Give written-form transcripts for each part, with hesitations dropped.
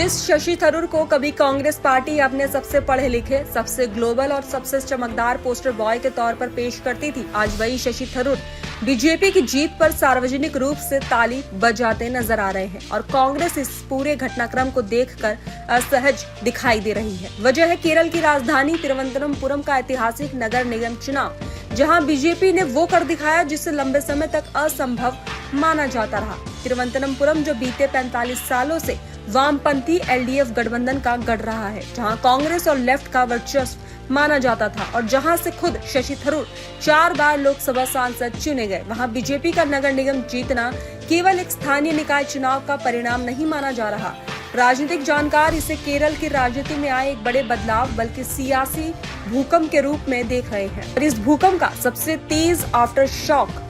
जिस शशि थरूर को कभी कांग्रेस पार्टी अपने सबसे पढ़े लिखे, सबसे ग्लोबल और सबसे चमकदार पोस्टर बॉय के तौर पर पेश करती थी, आज वही शशि थरूर बीजेपी की जीत पर सार्वजनिक रूप से ताली बजाते नजर आ रहे हैं और कांग्रेस इस पूरे घटनाक्रम को देखकर असहज दिखाई दे रही है। वजह है केरल की राजधानी तिरुवनंतपुरम का ऐतिहासिक नगर निगम चुनाव, जहां बीजेपी ने वो कर दिखाया जिसे लंबे समय तक असंभव माना जाता रहा। तिरुवनंतपुरम जो बीते 45 सालों से वामपंथी एलडीएफ गठबंधन का गढ़ रहा है, जहां कांग्रेस और लेफ्ट का वर्चस्व माना जाता था और जहां से खुद शशि थरूर 4 बार लोकसभा सांसद चुने गए, वहां बीजेपी का नगर निगम जीतना केवल एक स्थानीय निकाय चुनाव का परिणाम नहीं माना जा रहा। राजनीतिक जानकार इसे केरल की राजनीति में आए एक बड़े बदलाव बल्कि सियासी भूकंप के रूप में देख रहे हैं और इस भूकंप का सबसे तेज आफ्टर शॉक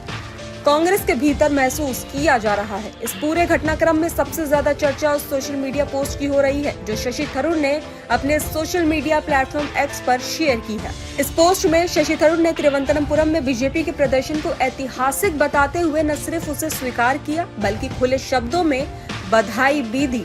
कांग्रेस के भीतर महसूस किया जा रहा है। इस पूरे घटनाक्रम में सबसे ज्यादा चर्चा उस सोशल मीडिया पोस्ट की हो रही है जो शशि थरूर ने अपने सोशल मीडिया प्लेटफॉर्म एक्स पर शेयर की है। इस पोस्ट में शशि थरूर ने तिरुवनंतपुरम में बीजेपी के प्रदर्शन को ऐतिहासिक बताते हुए न सिर्फ उसे स्वीकार किया बल्कि खुले शब्दों में बधाई भी दी।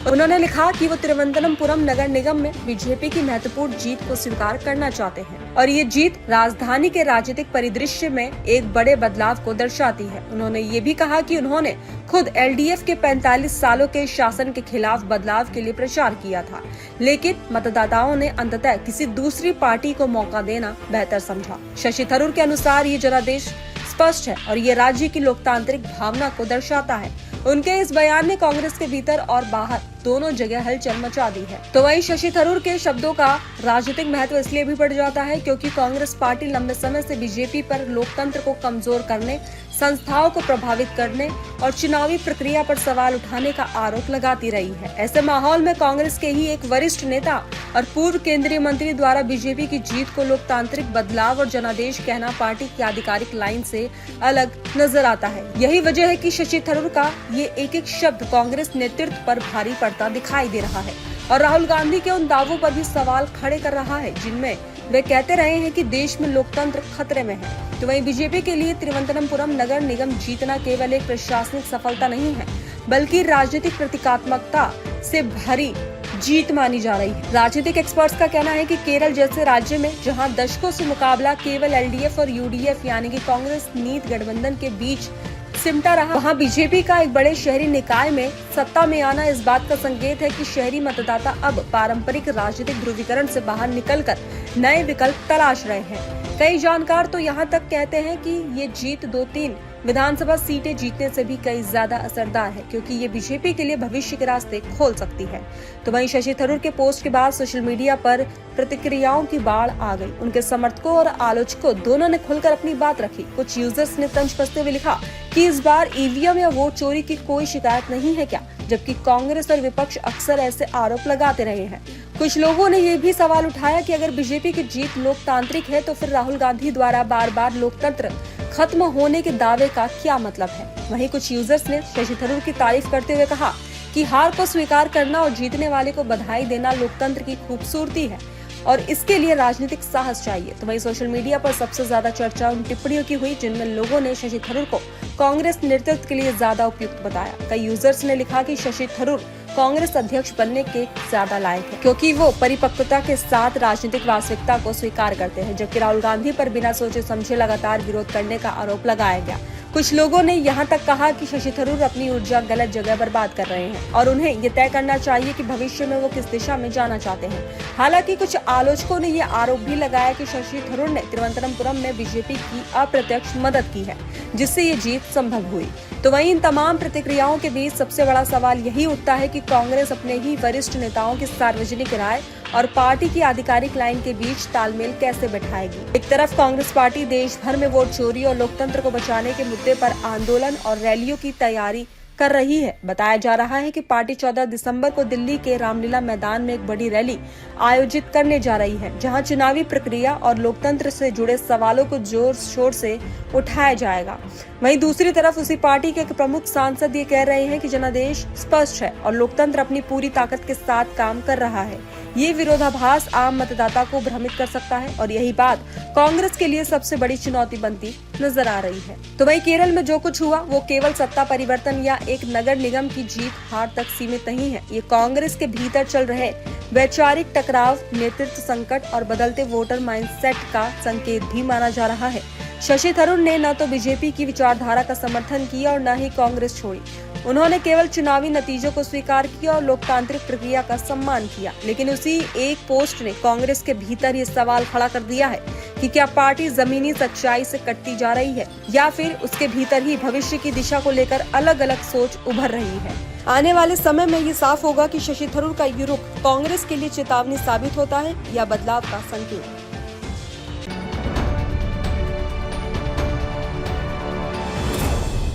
उन्होंने लिखा कि वो तिरुवनंतपुरम नगर निगम में बीजेपी की महत्वपूर्ण जीत को स्वीकार करना चाहते हैं और ये जीत राजधानी के राजनीतिक परिदृश्य में एक बड़े बदलाव को दर्शाती है। उन्होंने ये भी कहा कि उन्होंने खुद एलडीएफ के 45 सालों के शासन के खिलाफ बदलाव के लिए प्रचार किया था, लेकिन मतदाताओं ने अंततः किसी दूसरी पार्टी को मौका देना बेहतर समझा। शशि थरूर के अनुसार ये जनादेश स्पष्ट है और ये राज्य की लोकतांत्रिक भावना को दर्शाता है। उनके इस बयान ने कांग्रेस के भीतर और बाहर दोनों जगह हलचल मचा दी है। तो वहीं शशि थरूर के शब्दों का राजनीतिक महत्व इसलिए भी बढ़ जाता है क्योंकि कांग्रेस पार्टी लंबे समय से बीजेपी पर लोकतंत्र को कमजोर करने, संस्थाओं को प्रभावित करने और चुनावी प्रक्रिया पर सवाल उठाने का आरोप लगाती रही है। ऐसे माहौल में कांग्रेस के ही एक वरिष्ठ नेता और पूर्व केंद्रीय मंत्री द्वारा बीजेपी की जीत को लोकतांत्रिक बदलाव और जनादेश कहना पार्टी की आधिकारिक लाइन से अलग नजर आता है। यही वजह है कि शशि थरूर का ये एक शब्द कांग्रेस नेतृत्व पर भारी पड़ता दिखाई दे रहा है और राहुल गांधी के उन दावों पर भी सवाल खड़े कर रहा है जिनमें वे कहते रहे हैं कि देश में लोकतंत्र खतरे में है। तो वहीं बीजेपी के लिए तिरुवनंतपुरम नगर निगम जीतना केवल एक प्रशासनिक सफलता नहीं है बल्कि राजनीतिक प्रतीकात्मकता से भरी जीत मानी जा रही है। राजनीतिक एक्सपर्ट्स का कहना है कि केरल जैसे राज्य में जहां दशकों से मुकाबला केवल एलडीएफ और यूडीएफ यानी कि कांग्रेस नीत गठबंधन के बीच सिमटा रहा, वहां बीजेपी का एक बड़े शहरी निकाय में सत्ता में आना इस बात का संकेत है कि शहरी मतदाता अब पारंपरिक राजनीतिक ध्रुवीकरण से बाहर निकलकर नए विकल्प तलाश रहे हैं। कई जानकार तो यहां तक कहते हैं कि ये जीत 2-3 विधानसभा सीटें जीतने से भी कई ज्यादा असरदार है क्योंकि ये बीजेपी के लिए भविष्य के रास्ते खोल सकती है। तो वहीं शशि थरूर के पोस्ट के बाद सोशल मीडिया पर प्रतिक्रियाओं की बाढ़ आ गई। उनके समर्थकों और आलोचकों दोनों ने खुलकर अपनी बात रखी। कुछ यूजर्स ने तंज कसते हुए लिखा कि इस बार ईवीएम या वोट चोरी की कोई शिकायत नहीं है क्या, जबकि कांग्रेस और विपक्ष अक्सर ऐसे आरोप लगाते रहे हैं। कुछ लोगों ने ये भी सवाल उठाया कि अगर बीजेपी की जीत लोकतांत्रिक है तो फिर राहुल गांधी द्वारा बार बार लोकतंत्र खत्म होने के दावे का क्या मतलब है। वहीं कुछ यूजर्स ने शशि थरूर की तारीफ करते हुए कहा कि हार को स्वीकार करना और जीतने वाले को बधाई देना लोकतंत्र की खूबसूरती है और इसके लिए राजनीतिक साहस चाहिए। तो वहीं सोशल मीडिया पर सबसे ज्यादा चर्चा उन टिप्पणियों की हुई जिनमें लोगों ने शशि थरूर को कांग्रेस नेतृत्व के लिए ज्यादा उपयुक्त बताया। कई यूजर्स ने लिखा कि शशि थरूर कांग्रेस अध्यक्ष बनने के ज्यादा लायक है क्योंकि वो परिपक्वता के साथ राजनीतिक वास्तविकता को स्वीकार करते हैं, जबकि राहुल गांधी पर बिना सोचे समझे लगातार विरोध करने का आरोप लगाया गया। कुछ लोगों ने यहाँ तक कहा कि शशि थरूर अपनी ऊर्जा गलत जगह बर्बाद कर रहे हैं और उन्हें ये तय करना चाहिए कि भविष्य में वो किस दिशा में जाना चाहते हैं। हालांकि कुछ आलोचकों ने ये आरोप भी लगाया कि शशि थरूर ने तिरुवनंतपुरम में बीजेपी की अप्रत्यक्ष मदद की है जिससे ये जीत संभव हुई। तो वहीं इन तमाम प्रतिक्रियाओं के बीच सबसे बड़ा सवाल यही उठता है कि कांग्रेस अपने ही वरिष्ठ नेताओं की सार्वजनिक राय और पार्टी की आधिकारिक लाइन के बीच तालमेल कैसे बैठाएगी। एक तरफ कांग्रेस पार्टी देश भर में वोट चोरी और लोकतंत्र को बचाने के मुद्दे पर आंदोलन और रैलियों की तैयारी कर रही है। बताया जा रहा है कि पार्टी 14 दिसंबर को दिल्ली के रामलीला मैदान में एक बड़ी रैली आयोजित करने जा रही है जहां चुनावी प्रक्रिया और लोकतंत्र से जुड़े सवालों को जोर शोर से उठाया जाएगा। वहीं दूसरी तरफ उसी पार्टी के एक प्रमुख सांसद ये कह रहे हैं कि जनादेश स्पष्ट है और लोकतंत्र अपनी पूरी ताकत के साथ काम कर रहा है। ये विरोधाभास आम मतदाता को भ्रमित कर सकता है और यही बात कांग्रेस के लिए सबसे बड़ी चुनौती बनती नजर आ रही है। तो वहीं केरल में जो कुछ हुआ वो केवल सत्ता परिवर्तन या एक नगर निगम की जीत हार तक सीमित नहीं है। ये कांग्रेस के भीतर चल रहे वैचारिक टकराव, नेतृत्व संकट और बदलते वोटर माइंडसेट का संकेत भी माना जा रहा है। शशि थरूर ने न तो बीजेपी की विचारधारा का समर्थन किया और न ही कांग्रेस छोड़ी। उन्होंने केवल चुनावी नतीजों को स्वीकार किया और लोकतांत्रिक प्रक्रिया का सम्मान किया। लेकिन उसी एक पोस्ट ने कांग्रेस के भीतर ये सवाल खड़ा कर दिया है कि क्या पार्टी जमीनी सच्चाई से कटती जा रही है या फिर उसके भीतर ही भविष्य की दिशा को लेकर अलग अलग सोच उभर रही है। आने वाले समय में ये साफ होगा कि शशि थरूर का ये रुख कांग्रेस के लिए चेतावनी साबित होता है या बदलाव का संकेत।